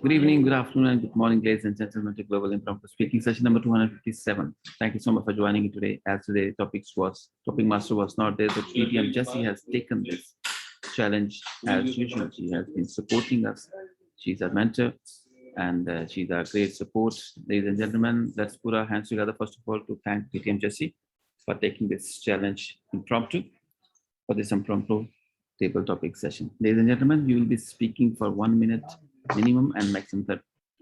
Good evening, good afternoon, and good morning, ladies and gentlemen, to Global Impromptu Speaking session number 257. Thank you so much for joining me today. As today's topic master was not there, but PTM Jessie has taken this challenge as usual. She has been supporting us. She's our mentor and she's our great support. Ladies and gentlemen, let's put our hands together first of all to thank PTM Jessie for taking this challenge impromptu for this impromptu table topic session. Ladies and gentlemen, you will be speaking for 1 minute minimum and maximum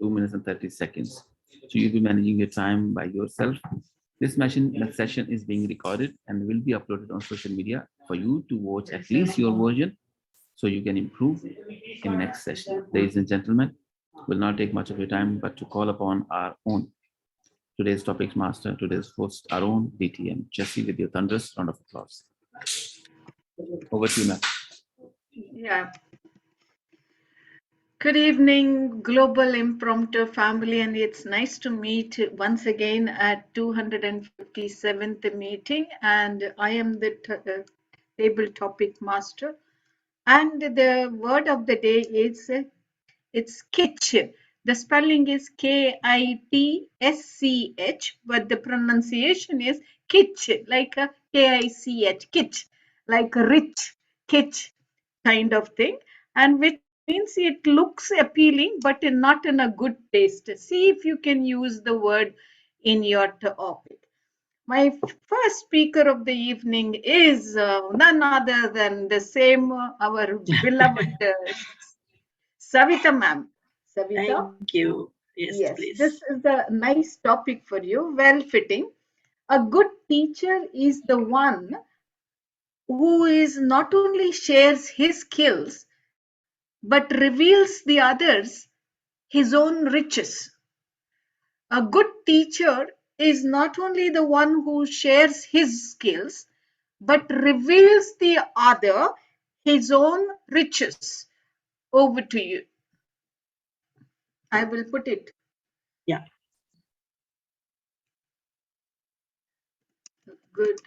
2 minutes and 30 seconds. So you'll be managing your time by yourself. This session is being recorded and will be uploaded on social media for you to watch at least your version so you can improve in next session. Ladies and gentlemen, will not take much of your time but to call upon our own today's topics master, today's host, our own DTM Jessie, with your thunderous round of applause. Over to you, ma'am. Yeah. Good evening, Global Impromptu family, and it's nice to meet once again at 257th meeting, and I am the table topic master, and the word of the day is it's kitsch. The spelling is Kitsch, but the pronunciation is kitsch, like a Kich, kitsch, like a rich, kitsch kind of thing, and which means it looks appealing, but not in a good taste. See if you can use the word in your topic. My first speaker of the evening is none other than the same, our beloved Savita ma'am. Savita? Thank you. Yes, please. This is a nice topic for you, well fitting. A good teacher is the one who is not only shares his skills but reveals the others his own riches. A good teacher is not only the one who shares his skills but reveals the other his own riches. Over to you. I will put it. Yeah. A good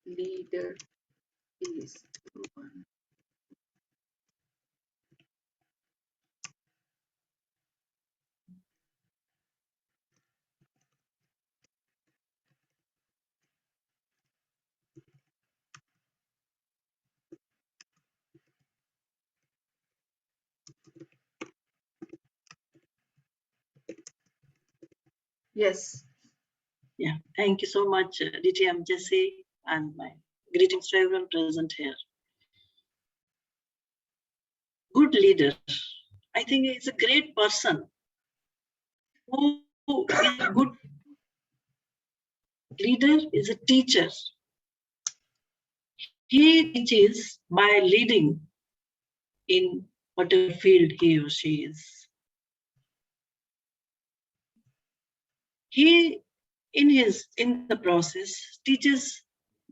leader is the one. Yes. Yeah. Thank you so much, DTM Jessie, and my greetings to everyone present here. Good leader. I think he's a great person who is a good leader, is a teacher. He teaches by leading in whatever field he or she is. He, in the process, teaches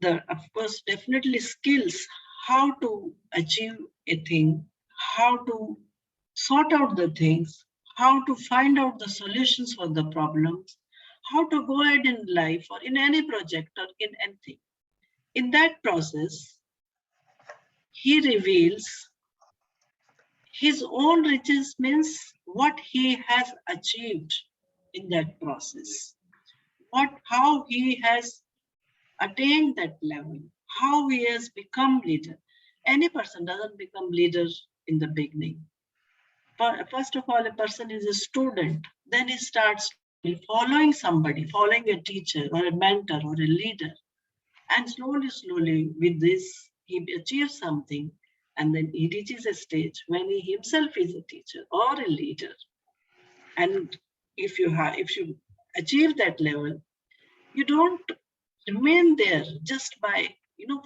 of course, definitely skills, how to achieve a thing, how to sort out the things, how to find out the solutions for the problems, how to go ahead in life or in any project or in anything. In that process, he reveals his own riches, means what he has achieved in that process, how he has attained that level, how he has become leader. Any person doesn't become leader in the beginning. But first of all, a person is a student, then he starts following somebody, following a teacher or a mentor or a leader. And slowly, with this, he achieves something, and then he reaches a stage when he himself is a teacher or a leader. And if you achieve that level, you don't remain there just by,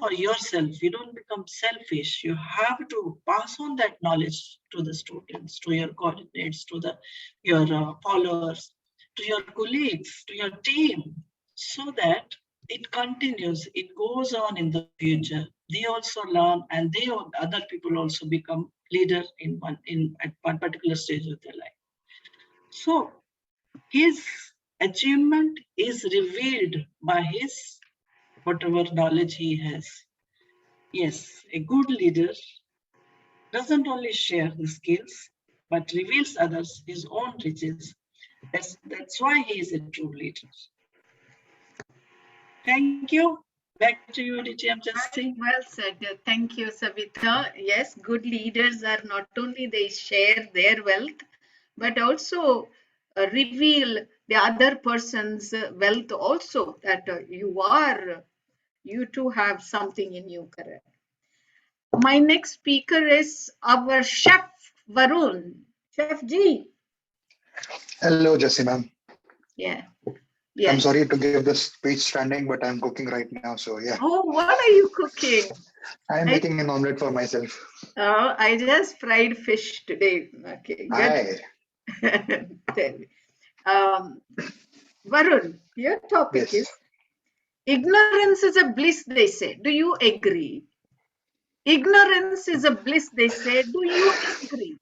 for yourself. You don't become selfish. You have to pass on that knowledge to the students, to your coordinates, to your followers, to your colleagues, to your team, so that it continues, it goes on in the future. They also learn, and other people also become leader at one particular stage of their life. So his achievement is revealed by his whatever knowledge he has. Yes, a good leader doesn't only share his skills, but reveals others his own riches. That's why he is a true leader. Thank you. Back to you, DJ Amjad. Well said. Thank you, Savitha. Yes, good leaders are not only they share their wealth, but also reveal the other person's wealth also, that you too have something in you, correct? My next speaker is our chef, Varun. Chef G. Hello, Jessie ma'am. Yeah. I'm Yes. sorry to give this speech standing, but I'm cooking right now. So yeah, Oh, what are you cooking? I'm I, making an omelette for myself. I just fried fish today. Okay, good. Hi. Tell me. Um, Varun, your topic is Yes. ignorance is a bliss, they say. Do you agree? Ignorance is a bliss, they say. Do you agree?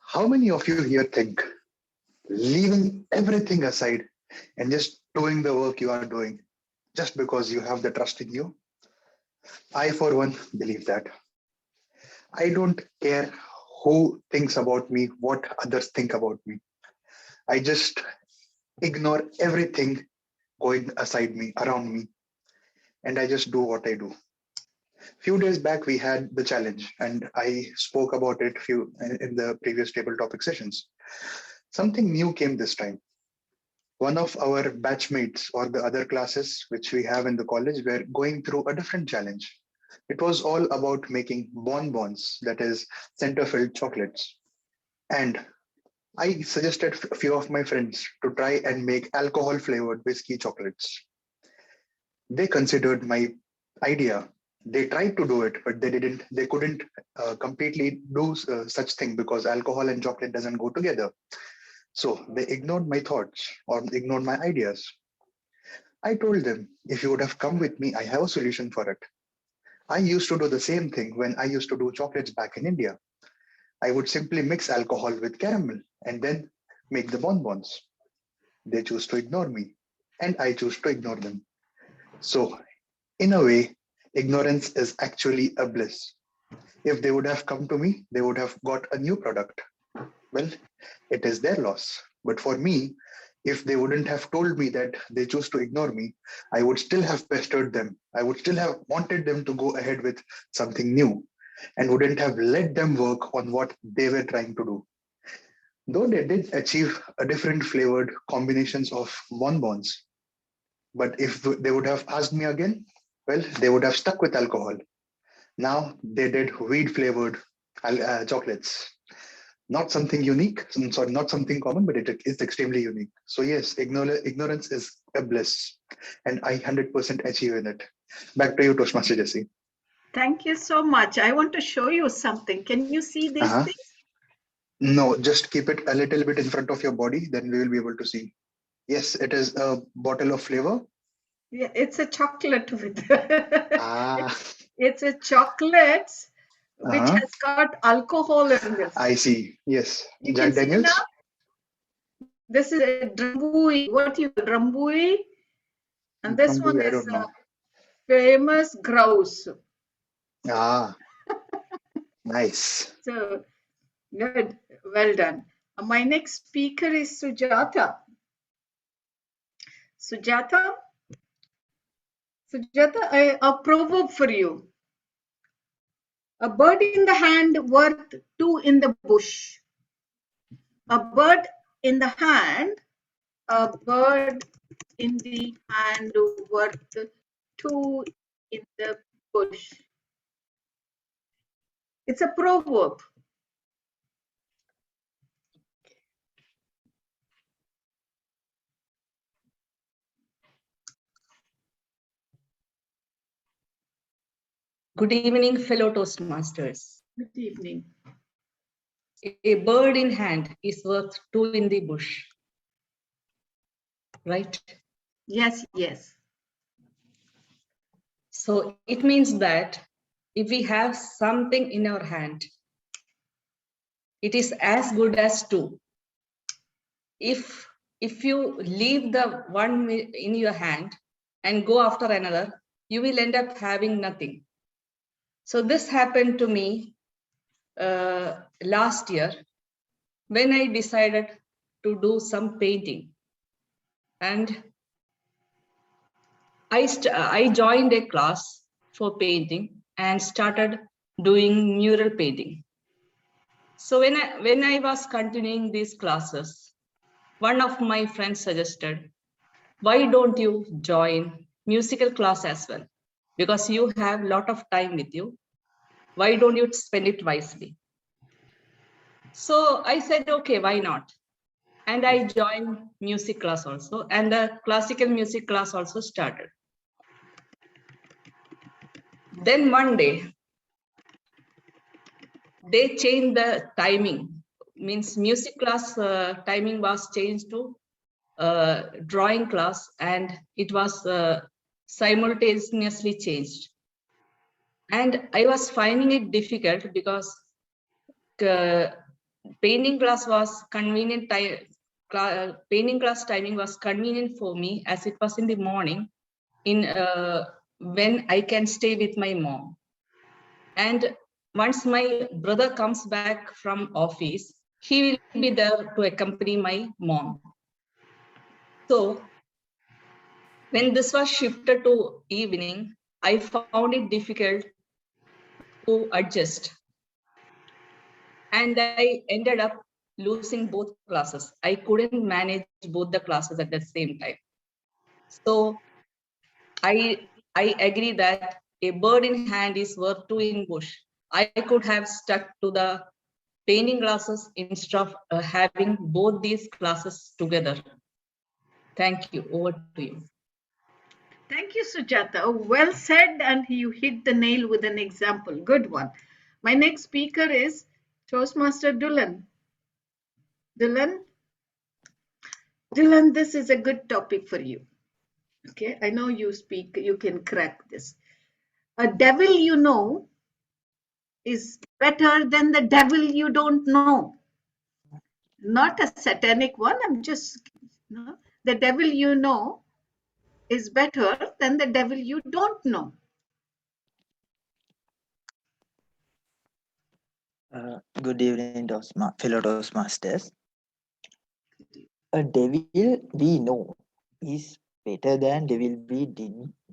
How many of you here think leaving everything aside and just doing the work you are doing just because you have the trust in you? I, for one, believe that. I don't care who thinks about me, what others think about me. I just ignore everything going aside me, around me, and I just do what I do. Few days back we had the challenge and I spoke about it few in the previous table topic sessions. Something new came this time. One of our batchmates or the other classes which we have in the college were going through a different challenge. It was all about making bonbons, that is center filled chocolates. And I suggested a few of my friends to try and make alcohol flavored whiskey chocolates. They considered my idea. They tried to do it, but they couldn't completely do such thing because alcohol and chocolate doesn't go together. So they ignored my thoughts or ignored my ideas. I told them, if you would have come with me, I have a solution for it. I used to do the same thing when I used to do chocolates back in India. I would simply mix alcohol with caramel and then make the bonbons. They choose to ignore me, and I choose to ignore them. So in a way, ignorance is actually a bliss. If they would have come to me, they would have got a new product. Well, it is their loss. But for me, if they wouldn't have told me that they choose to ignore me, I would still have pestered them. I would still have wanted them to go ahead with something new and wouldn't have let them work on what they were trying to do. Though they did achieve a different flavored combinations of bonbons, but if they would have asked me again, well, they would have stuck with alcohol. Now they did weed flavored chocolates. Not something unique, sorry, not something common, but it is extremely unique. So yes, ignorance is a bliss, and I 100% achieve in it. Back to you, Toastmaster Jesse. Thank you so much. I want to show you something. Can you see these Uh-huh. things? No, just keep it a little bit in front of your body, then we will be able to see. Yes, it is a bottle of flavor. Yeah, it's a chocolate with Ah, it's a chocolate which uh-huh. has got alcohol in this. I see. Yes, You can Jack see Daniels. now. This is a drambui. What you call drambui? And this one Probably, I is don't know. famous grouse. Ah, nice. So good, well done. My next speaker is Sujata. Sujata, a proverb for you. A bird in the hand worth two in the bush. A bird in the hand, a bird in the hand worth two in the bush. It's a proverb. Good evening, fellow Toastmasters. Good evening. A bird in hand is worth two in the bush, right? Yes, yes. So it means that if we have something in our hand, it is as good as two. If you leave the one in your hand and go after another, you will end up having nothing. So this happened to me last year when I decided to do some painting. And I joined a class for painting and started doing mural painting. So when I was continuing these classes, one of my friends suggested, why don't you join musical class as well? Because you have a lot of time with you. Why don't you spend it wisely? So I said, okay, why not? And I joined music class also, and the classical music class also started. Then one day, they changed the timing. Means music class timing was changed to drawing class, and it was simultaneously changed. And I was finding it difficult because uh, painting class was convenient. Painting class timing was convenient for me as it was in the morning, in when I can stay with my mom. And once my brother comes back from office, he will be there to accompany my mom. So when this was shifted to evening, I found it difficult to adjust. And I ended up losing both classes. I couldn't manage both the classes at the same time. So I agree that a bird in hand is worth two in bush. I could have stuck to the painting classes instead of having both these classes together. Thank you. Over to you. Thank you, Sujata. Well said, and you hit the nail with an example. Good one. My next speaker is Toastmaster Dulan. Dylan, Dylan, this is a good topic for you. Okay, I know you speak, you can crack this. A devil you know is better than the devil you don't know. Not a satanic one, I'm just, the devil you know is better than the devil you don't know. Good evening, fellow Toastmasters. A devil we know is better than devil we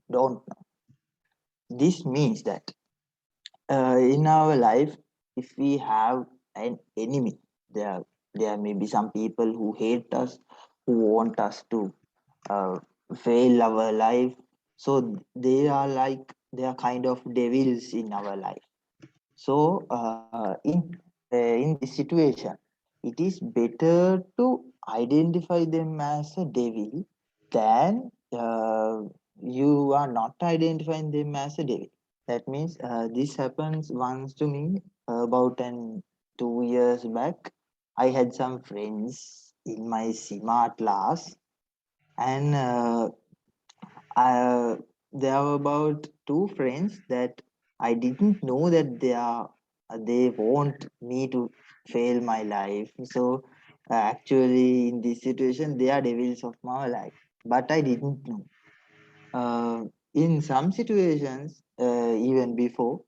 don't know. This means that in our life, if we have an enemy, there may be some people who hate us, who want us to uh, fail our life. So they are kind of devils in our life. So in this situation, it is better to identify them as a devil than you are not identifying them as a devil. That means this happens once to me about 2 years back. I had some friends in my CIMA class, and there were about two friends that I didn't know that they want me to fail my life. So actually, in this situation, they are devils of my life, but I didn't know. In some situations, even before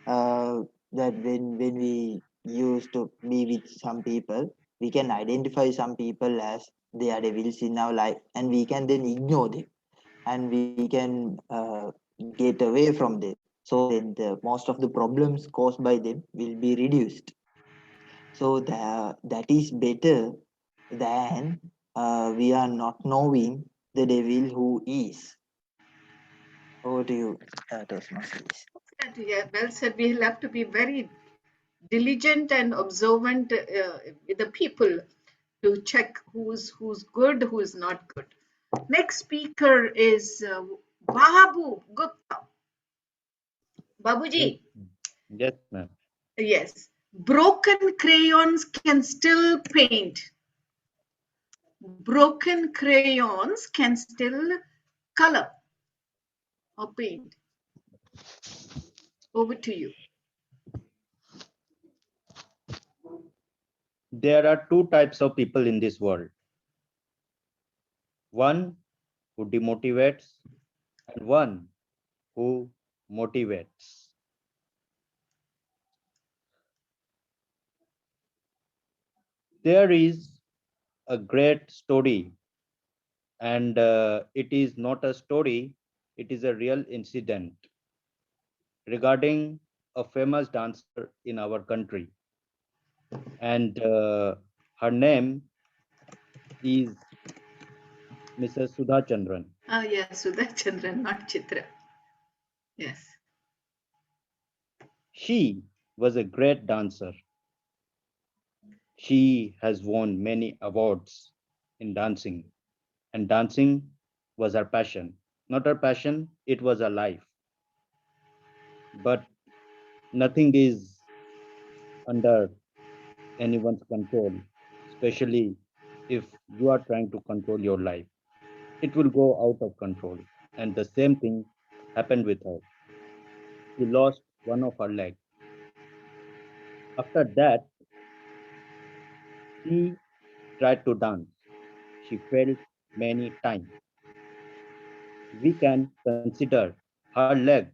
that, when we used to be with some people, we can identify some people as they are devils in our life, and we can then ignore them, and we can get away from them, so then most of the problems caused by them will be reduced. So that is better than we are not knowing the devil who is. Over to you, Toastmasters. Yeah, well said. We'll have to be very diligent and observant with the people to check who's good, who's not good. Next speaker is Babu Gupta. Yes, Babuji, yes, ma'am. yes. Broken crayons can still paint. Broken crayons can still color or paint. Over to you. There are two types of people in this world. One who demotivates and one who motivates. There is a great story, and it is not a story, it is a real incident regarding a famous dancer in our country. And her name is Mrs. Sudha Chandran. Oh, yes, Sudha Chandran, not Chitra. Yes. She was a great dancer. She has won many awards in dancing, and dancing was her passion. Not her passion, it was her life. But nothing is under anyone's control, especially if you are trying to control your life. It will go out of control. And the same thing happened with her. She lost one of her legs. After that, she tried to dance. She failed many times. We can consider her leg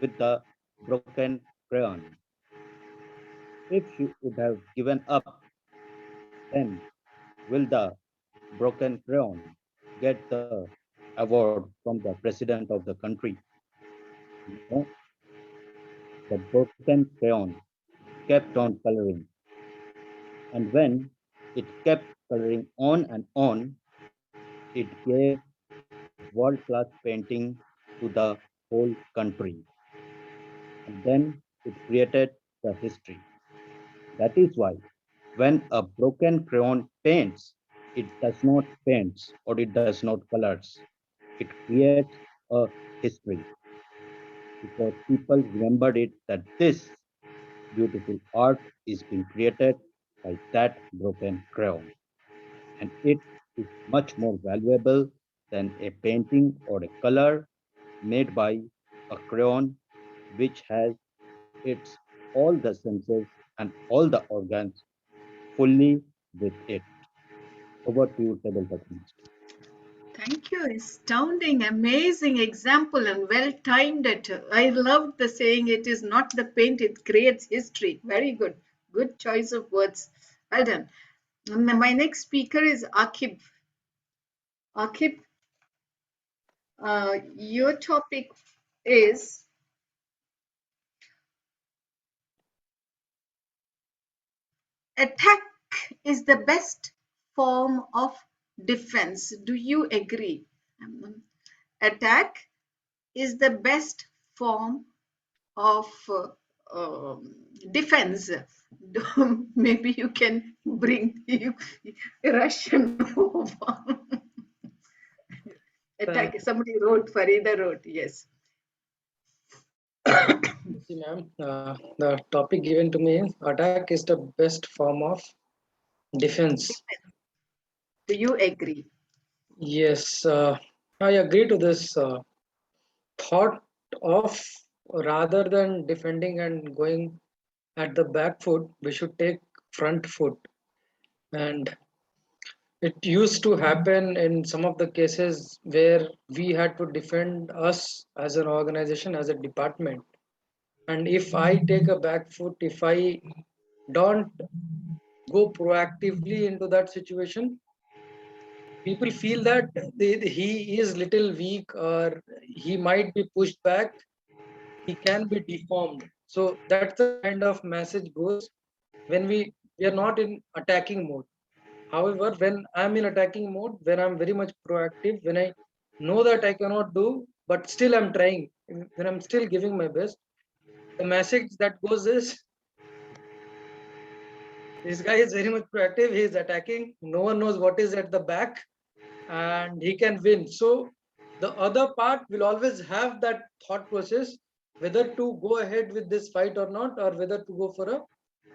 with the broken crayon. If she would have given up, then will the broken crayon get the award from the president of the country? No, the broken crayon kept on coloring. And when it kept coloring on and on, it gave world class painting to the whole country. And then it created the history. That is why when a broken crayon paints, it does not paint or it does not colors. It creates a history because people remembered it that this beautiful art is being created by that broken crayon. And it is much more valuable than a painting or a color made by a crayon which has its all the senses and all the organs fully with it. Over to you, tabletop master. Thank you. Astounding, amazing example and well timed it. I loved the saying, it is not the paint, it creates history. Very good. Good choice of words. Well done. My next speaker is Akib. Akib, your topic is attack is the best form of defense. Do you agree? Attack is the best form of defense. Maybe you can bring you Russian over. Thank Attack. Somebody wrote, Farida wrote, yes. you, ma'am. The topic given to me is attack is the best form of defense. Do you agree? Yes, I agree to this thought of rather than defending and going at the back foot, we should take front foot. And it used to happen in some of the cases where we had to defend us as an organization, as a department. And if I take a back foot, if I don't go proactively into that situation, people feel that he is little weak or he might be pushed back, he can be deformed. So that's the kind of message goes when we are not in attacking mode. However, when I'm in attacking mode, when I'm very much proactive, when I know that I cannot do, but still I'm trying, when I'm still giving my best, the message that goes is this guy is very much proactive, he is attacking, no one knows what is at the back, and he can win. So the other part will always have that thought process whether to go ahead with this fight or not, or whether to go for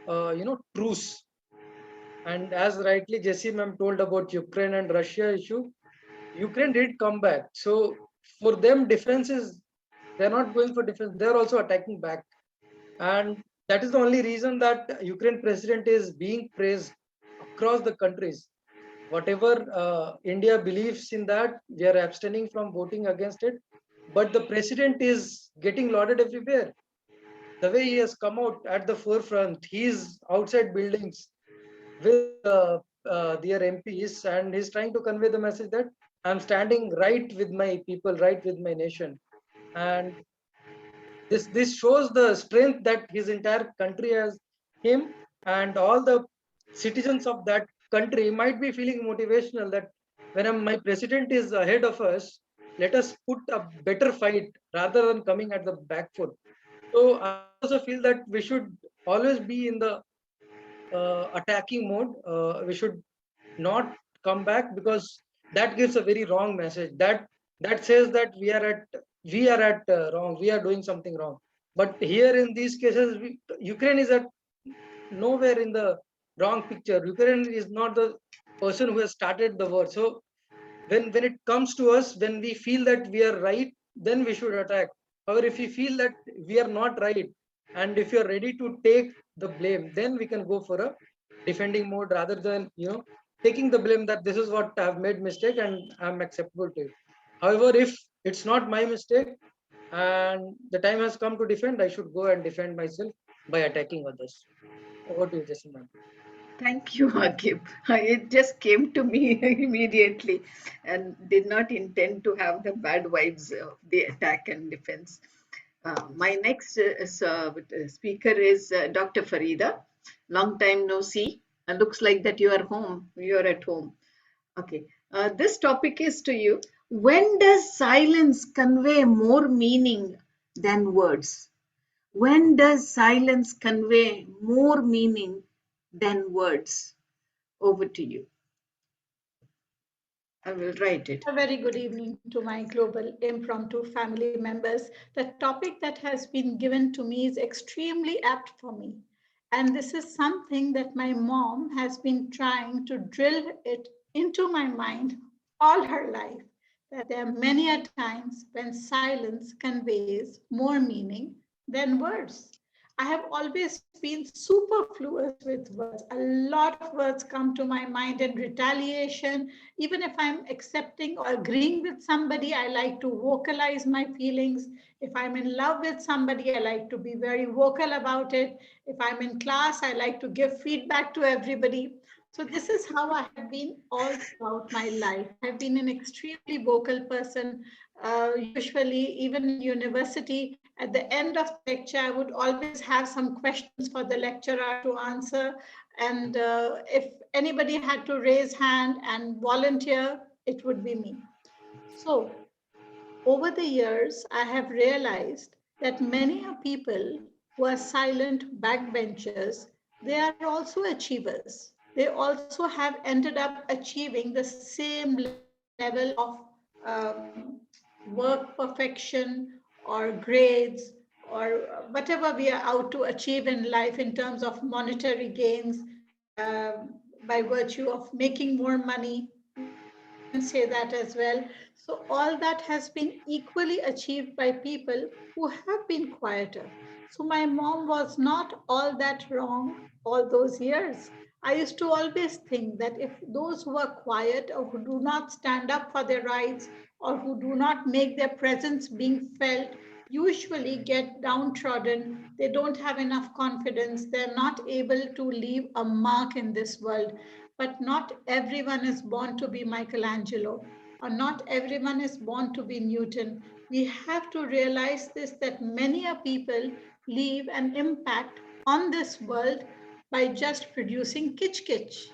a truce. And as rightly Jesse ma'am told about Ukraine and Russia issue, Ukraine did come back. So for them, defense is, they're not going for defense, they're also attacking back. And that is the only reason that Ukraine president is being praised across the countries. Whatever India believes in that, we are abstaining from voting against it, but the president is getting lauded everywhere. The way he has come out at the forefront, he is outside buildings with their MPs, and he's trying to convey the message that I'm standing right with my people, right with my nation. And this shows the strength that his entire country has him, and all the citizens of that country might be feeling motivational that when my president is ahead of us, let us put a better fight rather than coming at the back foot. So I also feel that we should always be in the attacking mode. We should not come back, because that gives a very wrong message. That says that we are at wrong. We are doing something wrong. But here in these cases, Ukraine is at nowhere in the wrong picture. Ukraine is not the person who has started the war. So when it comes to us, when we feel that we are right, then we should attack. However, if we feel that we are not right, and if you are ready to take the blame, then we can go for a defending mode rather than taking the blame that this is what I've made mistake and I'm acceptable to it. However, if it's not my mistake and the time has come to defend, I should go and defend myself by attacking others. Over to you, Jason, ma'am. Thank you, Akib. It just came to me immediately and did not intend to have the bad vibes of the attack and defense. My next speaker is Dr. Farida. Long time no see. Looks like that you are home. You are at home. Okay. This topic is to you. When does silence convey more meaning than words? When does silence convey more meaning than words? Over to you. I will write it. A very good evening to my global impromptu family members. The topic that has been given to me is extremely apt for me. And this is something that my mom has been trying to drill it into my mind all her life. That there are many a times when silence conveys more meaning than words. I have always been superfluous with words. A lot of words come to my mind in retaliation. Even if I'm accepting or agreeing with somebody, I like to vocalize my feelings. If I'm in love with somebody, I like to be very vocal about it. If I'm in class, I like to give feedback to everybody. So this is how I have been all throughout my life. I've been an extremely vocal person. Usually, even in university, at the end of the lecture, I would always have some questions for the lecturer to answer. And if anybody had to raise hand and volunteer, it would be me. So over the years, I have realized that many are people who are silent backbenchers, they are also achievers. They also have ended up achieving the same level of work perfection or grades or whatever we are out to achieve in life in terms of monetary gains by virtue of making more money. We can say that as well. So all that has been equally achieved by people who have been quieter. So my mom was not all that wrong all those years. I used to always think that if those who are quiet or who do not stand up for their rights or who do not make their presence being felt usually get downtrodden, they don't have enough confidence, they're not able to leave a mark in this world. But not everyone is born to be Michelangelo, or not everyone is born to be Newton. We have to realize this that many a people leave an impact on this world by just producing kitsch kitsch.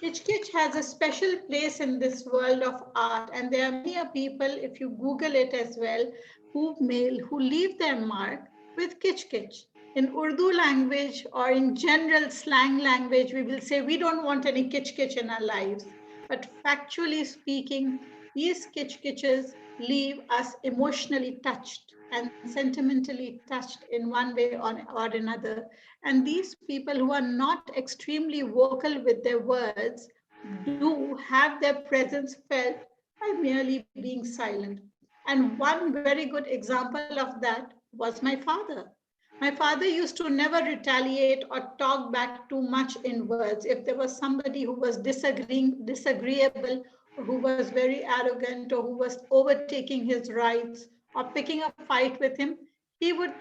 Kitsch Kitsch has a special place in this world of art, and there are many people, if you Google it as well, who leave their mark with Kitsch Kitsch. In Urdu language or in general slang language, we will say we don't want any Kitsch Kitsch in our lives. But factually speaking, these Kitsch Kitches leave us emotionally touched and sentimentally touched in one way or another. And these people who are not extremely vocal with their words do have their presence felt by merely being silent. And one very good example of that was my father. My father used to never retaliate or talk back too much in words. If there was somebody who was disagreeable, or who was very arrogant, or who was overtaking his rights, or picking a fight with him, he would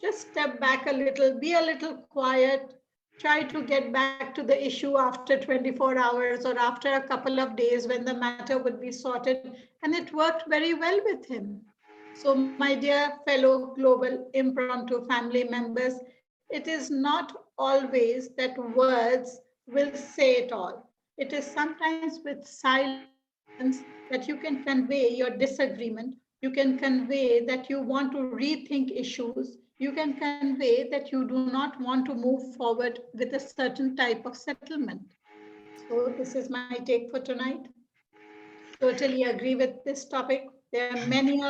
just step back a little, be a little quiet, try to get back to the issue after 24 hours or after a couple of days when the matter would be sorted. And it worked very well with him. So, my dear fellow global impromptu family members, it is not always that words will say it all. It is sometimes with silence that you can convey your disagreement. You can convey that you want to rethink issues. You can convey that you do not want to move forward with a certain type of settlement. So, this is my take for tonight. Totally agree with this topic. There are many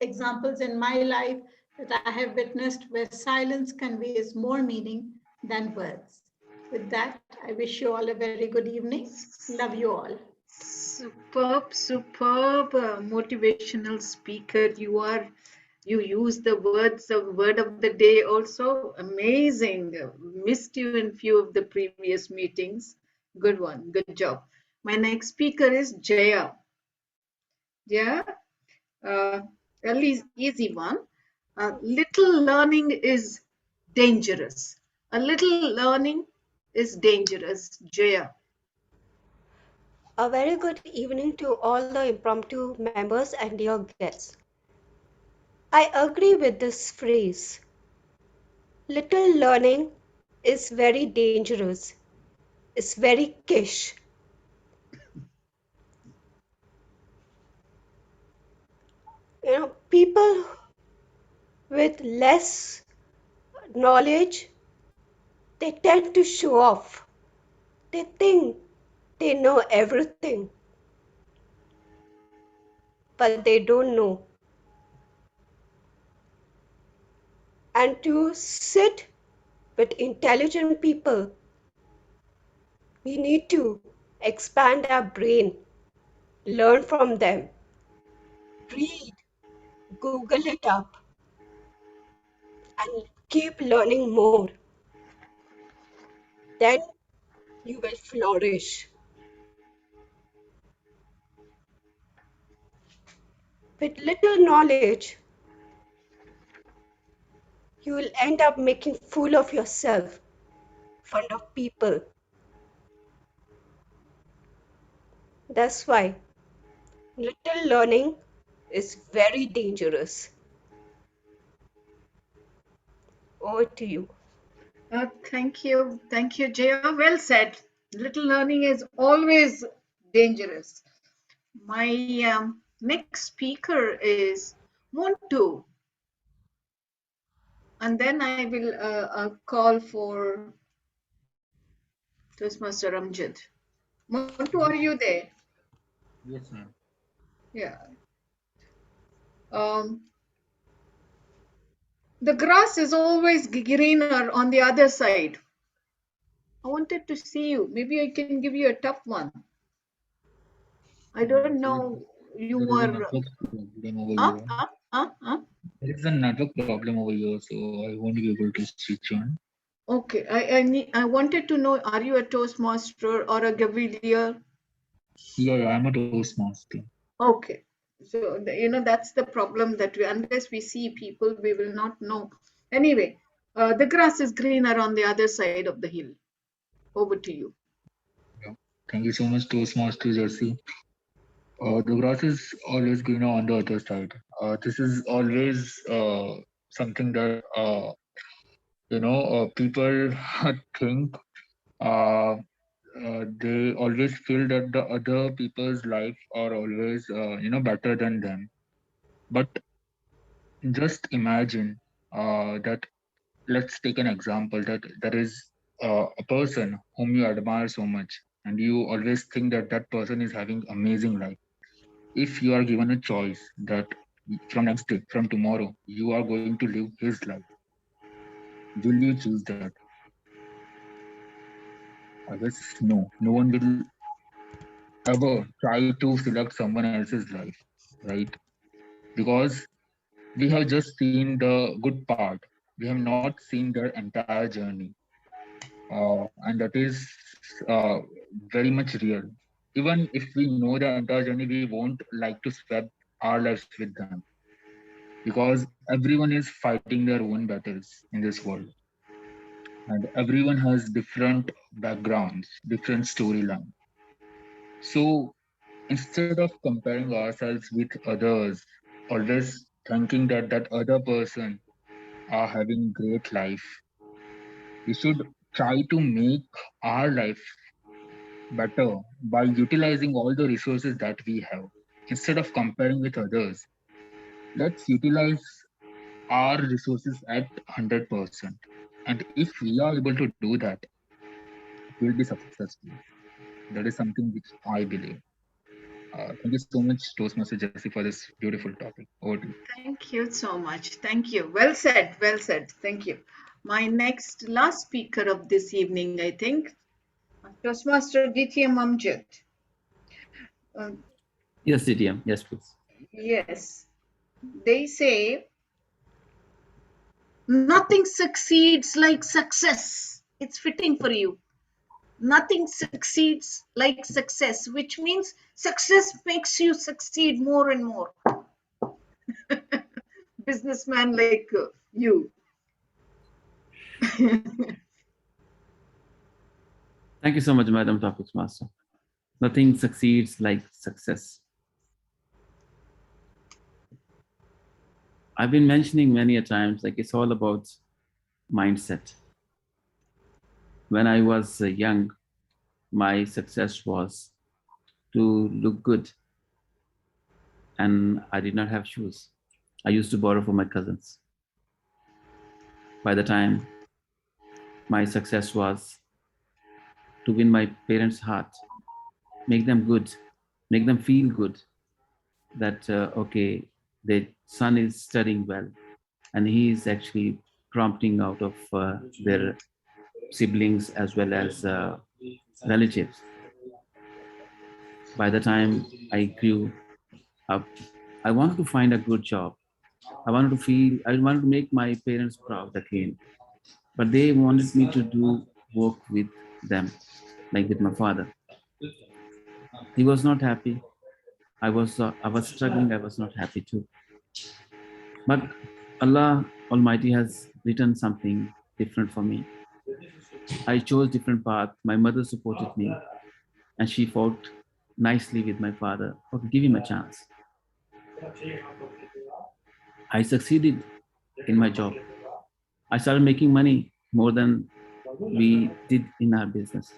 examples in my life that I have witnessed where silence conveys more meaning than words. With that, I wish you all a very good evening. Love you all. Superb motivational speaker you are. You use the word of the day also. Amazing. Missed you in few of the previous meetings. Good one. Good job. My next speaker is Jaya. Yeah, at least easy one. Little learning is dangerous. A little learning is dangerous. Jaya. A very good evening to all the impromptu members and your guests. I agree with this phrase. Little learning is very dangerous. It's very kish. People with less knowledge, they tend to show off. They think they know everything, but they don't know. And to sit with intelligent people, we need to expand our brain, learn from them, read, Google it up, and keep learning more. Then you will flourish. With little knowledge, you will end up making fool of yourself in front of people. That's why little learning is very dangerous. Over to you. Thank you, Jaya. Well said. Little learning is always dangerous. My next speaker is Muntu, and then I will call for Toastmaster Amjad. Muntu, are you there? Yes, ma'am. Yeah. Um, the grass is always greener on the other side. I wanted to see you. Maybe I can give you a tough one. I don't know. You There is a were. network problem over here. There is a network problem over here, so I won't be able to switch on. Okay, I wanted to know, are you a Toastmaster or a Gavilier? Yeah, I'm a Toastmaster. Okay, so that's the problem that unless we see people, we will not know. Anyway, the grass is greener on the other side of the hill. Over to you. Yeah. Thank you so much, Toastmaster Jersey. The grass is always greener on the other side. This is always something that people think. Uh, they always feel that the other people's life are always better than them. But just imagine that. Let's take an example that there is a person whom you admire so much, and you always think that that person is having amazing life. If you are given a choice that from next day, from tomorrow, you are going to live his life, will you choose that? I guess no. No one will ever try to select someone else's life, right? Because we have just seen the good part. We have not seen their entire journey, and that is uh, very much real. Even if we know the entire journey, we won't like to swap our lives with them because everyone is fighting their own battles in this world. and everyone has different backgrounds, different storyline. So instead of comparing ourselves with others, always thinking that that other person are having great life, we should try to make our life better by utilizing all the resources that we have. Instead of comparing with others, let's utilize our resources at 100%. And if we are able to do that, we'll be successful. That is something which I believe. Thank you so much, Toastmaster Jesse, for this beautiful topic. Over to you. Thank you so much. Thank you. Well said. Well said. Thank you. My next last speaker of this evening, I think, Toastmaster DTM Amjad. Uh, Yes, DTM. Yes, please. yes, they say nothing succeeds like success. It's fitting for you. Nothing succeeds like success, which means success makes you succeed more and more. Businessman like you. Thank you so much, Madam Topics Master. Nothing succeeds like success. I've been mentioning many a times, like it's all about mindset. When I was young, my success was to look good, and I did not have shoes. I used to borrow from my cousins. By the time my success was to win my parents' heart, make them good, make them feel good that, okay, their son is studying well and he is actually prompting out of their siblings as well as relatives. By the time I grew up, I wanted to find a good job. I wanted to make my parents proud again. But they wanted me to do work with them, like with my father. He was not happy. I was struggling. I was not happy too. But Allah Almighty has written something different for me. I chose different path. My mother supported me, and she fought nicely with my father. Okay, give him a chance. I succeeded in my job. I started making money more than we did in our business.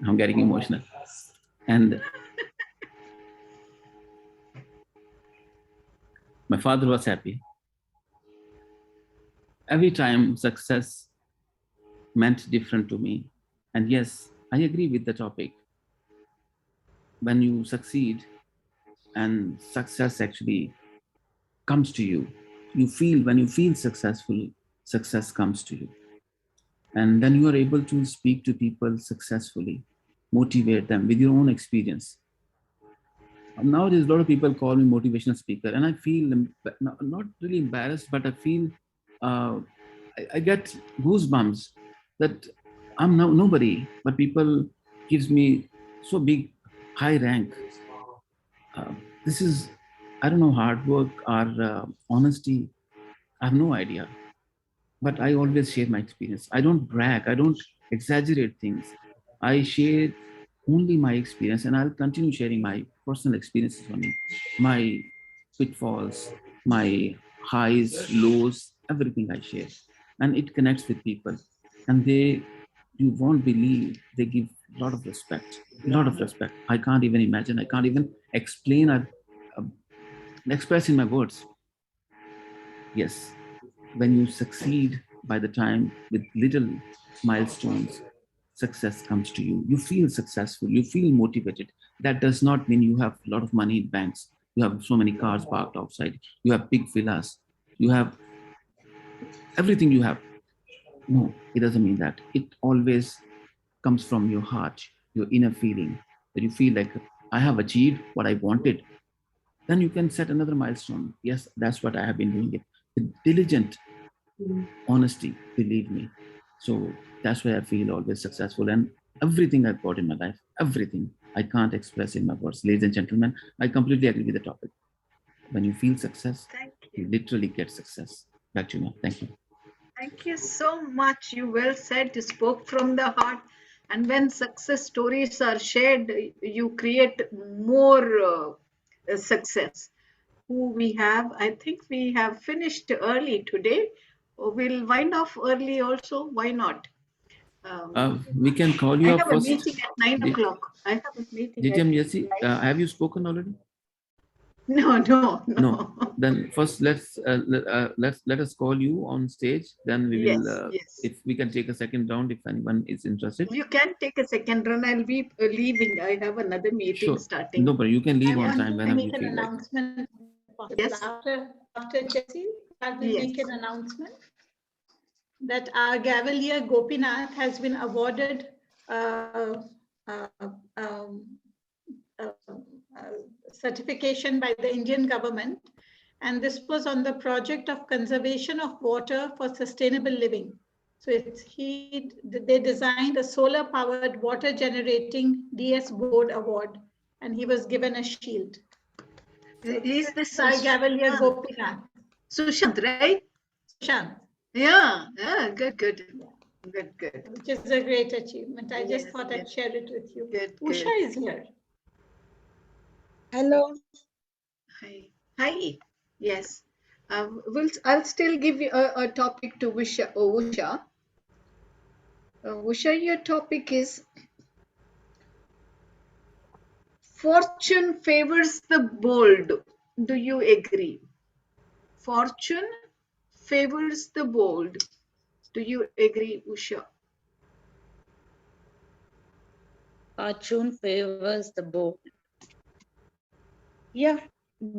I'm getting emotional. And my father was happy. Every time success meant different to me. And yes, I agree with the topic. When you succeed and success actually comes to you, when you feel successful, success comes to you. And then you are able to speak to people successfully, motivate them with your own experience. Nowadays, a lot of people call me motivational speaker, and I feel not really embarrassed, but I feel I get goosebumps that I'm nobody, but people gives me so big, high rank. Uh, this is, I don't know, hard work or honesty. I have no idea, but I always share my experience. I don't brag. I don't exaggerate things. I share only my experience, and I'll continue sharing my personal experiences on it, my pitfalls, my highs, lows, everything I share, and it connects with people, and you won't believe, they give a lot of respect, a lot of respect. I can't even imagine. I can't even explain or uh, express in my words. Yes, when you succeed, by the time with little milestones, success comes to you. You feel successful, you feel motivated. That does not mean you have a lot of money in banks, you have so many cars parked outside, you have big villas, you have everything you have. No, it doesn't mean that. It always comes from your heart, your inner feeling, that you feel like, I have achieved what I wanted. Then you can set another milestone. Yes, that's what I have been doing it with diligent honesty, believe me. So that's why I feel always successful. And everything I've got in my life, everything I can't express in my words. Ladies and gentlemen, I completely agree with the topic. When you feel success, Thank you you. literally get success. Back to you. Thank you. Thank you so much. You well said. You spoke from the heart. And when success stories are shared, you create more success. Who we have? I think we have finished early today. We'll wind off early also. Why not? We can call I you up have a first. meeting at 9 o'clock. I have a meeting at DTM Jesse, 9. have you spoken already? No, no, No. no. Then first let us call you on stage. Then we will, Yes, yes. if we can take a second round if anyone is interested. You can take a second run. I'll be leaving. I have another meeting Sure. starting. No, but you can leave I on want time to whenever you make an feel like. announcement. Yes. After Jesse, I will Yes. make an announcement that our Gavalier Gopinath has been awarded uh, uh, um, uh, certification by the Indian government. And this was on the project of conservation of water for sustainable living. So they designed a solar powered water generating DS board award, and he was given a shield. Is this Our Gavalier Sushant? Gopinath. Sushant, right? Sushant. Yeah, good. Good. Which is a great achievement. I just Yes, thought yes. I'd share it with you. Good. Usha is here. Hello. Hi. Yes. I'll still give you a topic to Usha. Usha, your topic is fortune favors the bold. Do you agree? Fortune favors the bold. Do you agree, Usha? Fortune favors the bold. Yeah,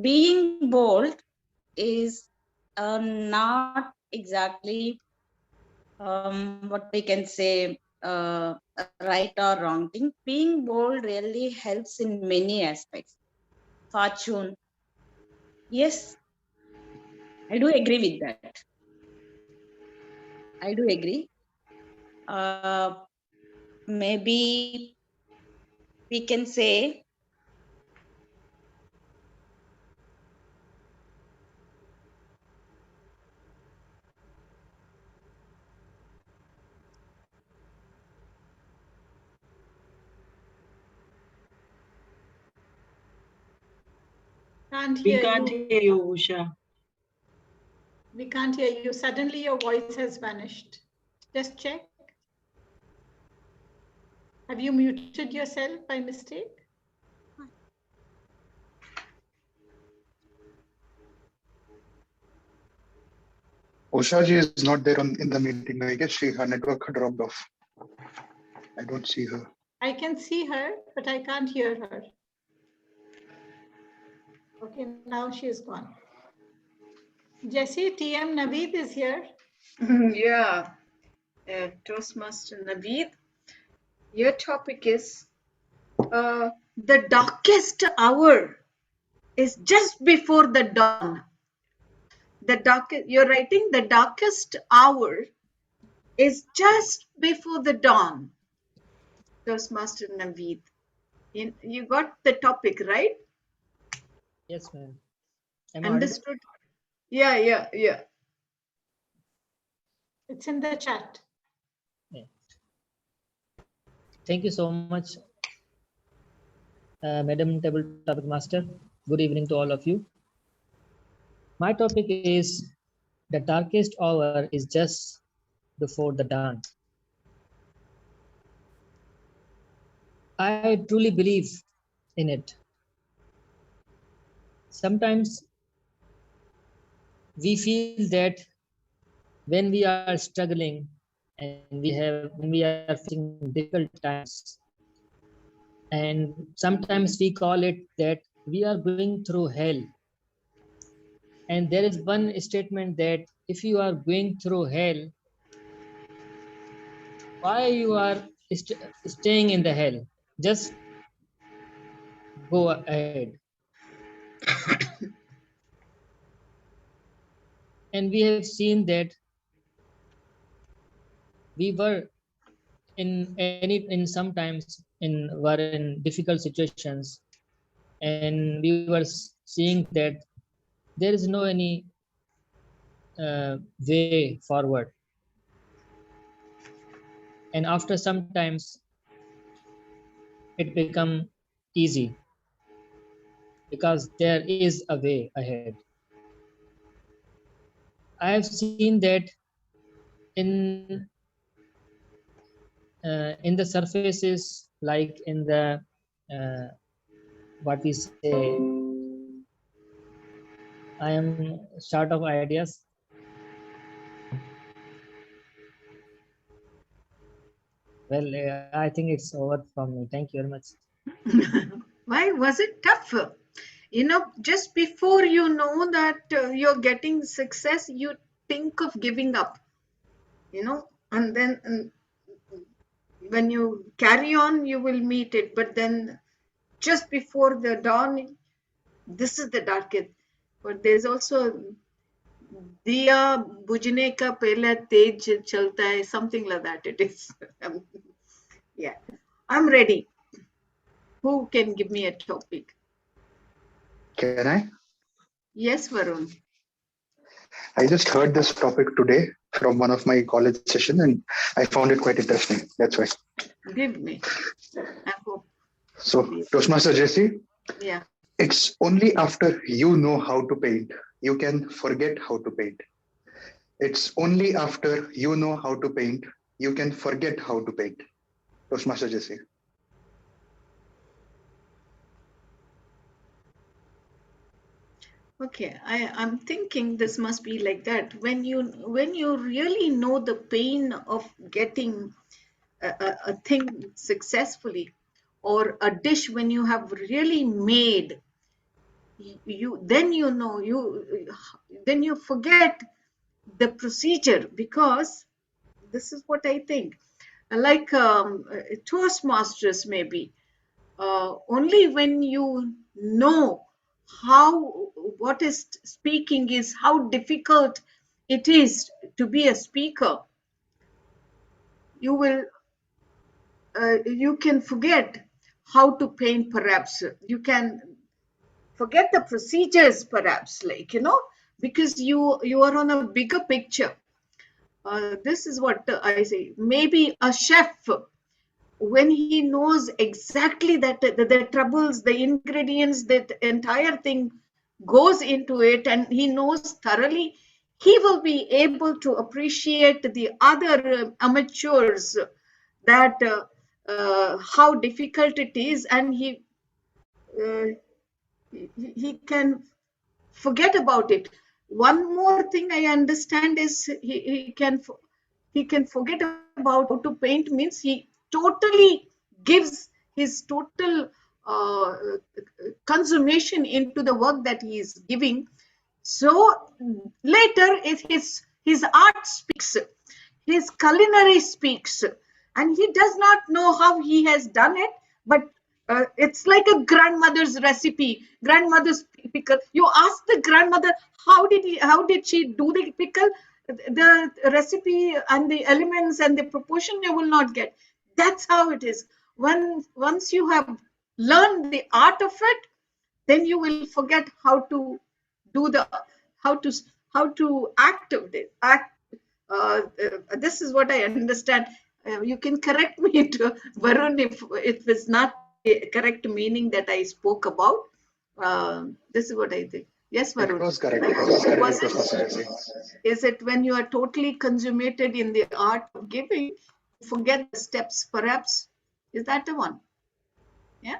being bold is not exactly what we can say a right or wrong thing. Being bold really helps in many aspects. Fortune, yes, I do agree with that. I do agree. Maybe we can say Can't We hear can't you. hear you, Usha. We can't hear you. Suddenly your voice has vanished. Just check. Have you muted yourself by mistake? Usha ji is not there in the meeting. I guess her network dropped off. I don't see her. I can see her, but I can't hear her. Okay, now she's gone. Jesse, TM Naveed is here. Yeah. Toastmaster Naveed, your topic is the darkest hour is just before the dawn. You're writing the darkest hour is just before the dawn. Toastmaster Naveed. You got the topic, right? Yes, ma'am. Am I audible? Understood? Yeah. It's in the chat. Yeah. Thank you so much, Madam Table Topic Master. Good evening to all of you. My topic is the darkest hour is just before the dawn. I truly believe in it. Sometimes we feel that when we are struggling and when we are facing difficult times, and sometimes we call it that we are going through hell. And there is one statement that if you are going through hell, why you are staying in the hell? Just go ahead. And we have seen that we were in sometimes were in difficult situations, and we were seeing that there is no any way forward. And after sometimes it become easy because there is a way ahead. I have seen that in the surfaces, like in the what we say, I am short of ideas. Well, I think it's over from me. Thank you very much. Why was it tough? Just before you know that you're getting success, you think of giving up, and then when you carry on, you will meet it. But then just before the dawn, this is the darkest. But there's also Diya bujne ka pehla tej chalta hai, something like that it is. Yeah, I'm ready. Who can give me a topic? Can I? Yes, Varun. I just heard this topic today from one of my college session and I found it quite interesting. That's why. Give me. I hope. So, Toastmaster Jesse, Yeah. it's only after you know how to paint, you can forget how to paint. It's only after you know how to paint, you can forget how to paint. Toastmaster Jesse. Okay, I'm thinking this must be like that. When you really know the pain of getting a thing successfully, or a dish when you have really made, you then then you forget the procedure, because this is what I think. Like Toastmasters, maybe only when you know how what is speaking is, how difficult it is to be a speaker, you will you can forget how to paint. Perhaps you can forget the procedures, perhaps, like, because you are on a bigger picture. This is what I say. Maybe a chef, when he knows exactly that the troubles, the ingredients, that entire thing goes into it, and he knows thoroughly, he will be able to appreciate the other amateurs, that how difficult it is, and uh, he can forget about it. One more thing I understand is he can forget about how to paint, means he totally gives his total consummation into the work that he is giving. So later, his art speaks, his culinary speaks, and he does not know how he has done it, but it's like a grandmother's recipe, grandmother's pickle. You ask the grandmother, how did she do the pickle? The recipe and the elements and the proportion you will not get. That's how it is. Once you have learned the art of it, then you will forget how to do the how to how to act of it. This is what I understand. You can correct me, to Varun, if it's not the correct meaning that I spoke about. This is what I think. Yes, It Varun. was correct. It was correct, Was Toastmaster Jesse. Is it when you are totally consummated in the art of giving, you forget the steps, perhaps? Is that the one? Yeah.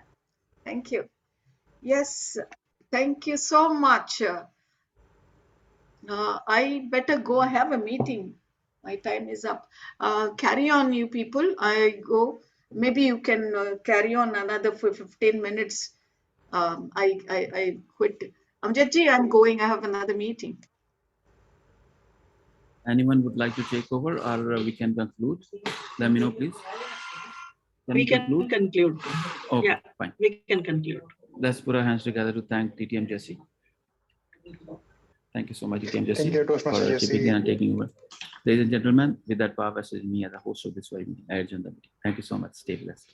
Thank you. Yes. Thank you so much. I better go. I have a meeting. My time is up. Carry on, you people. I go. Maybe you can carry on another for 15 minutes. I quit. Amjadji, I'm going. I have another meeting. Anyone would like to take over, or we can conclude? Let me know, please. We can conclude. Okay, Yeah, fine. we can conclude. Let's put our hands together to thank TTM Jesse. Thank you so much, TTM Jesse, Thank you, for Toastmaster Jesse. chipping in and taking over. Ladies and gentlemen, with that power vested in me as a host of this webinar, I adjourn the meeting. Thank you so much. Stay blessed.